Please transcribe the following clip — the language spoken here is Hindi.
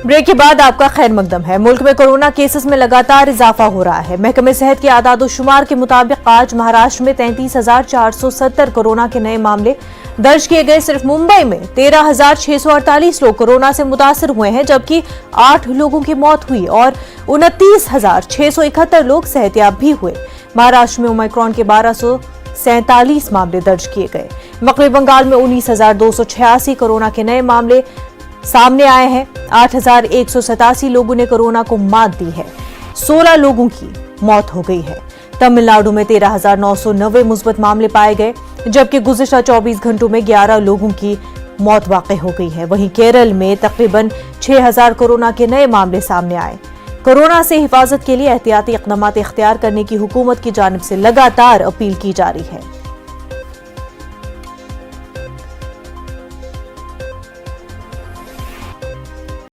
ब्रेक के बाद आपका खैर मकदम है। मुल्क में कोरोना केसेस में लगातार इजाफा हो रहा है। महकमे सेहत के आदाद-ओ-शुमार के मुताबिक आज महाराष्ट्र में 33,470 कोरोना के नए मामले दर्ज किए गए। सिर्फ मुंबई में 13,648 लोग कोरोना से मुतासर हुए हैं, जबकि 8 लोगों की मौत हुई और 29,671 लोग सेहतयाब भी हुए। महाराष्ट्र में ओमिक्रॉन के 1247 मामले दर्ज किए गए। मगरबी बंगाल में 19,286 कोरोना के नए मामले सामने आए हैं। 8,187 लोगों ने कोरोना को मात दी है। 16 लोगों की मौत हो गई है। तमिलनाडु में 13,990 मुस्बत मामले पाए गए, जबकि गुज़िश्ता 24 घंटों में 11 लोगों की मौत वाक़ई हो गई है। वहीं केरल में तकरीबन 6,000 कोरोना के नए मामले सामने आए। कोरोना से हिफाजत के लिए एहतियाती इक़दामात इख्तियार करने की हुकूमत की जानिब से लगातार अपील की जा रही है।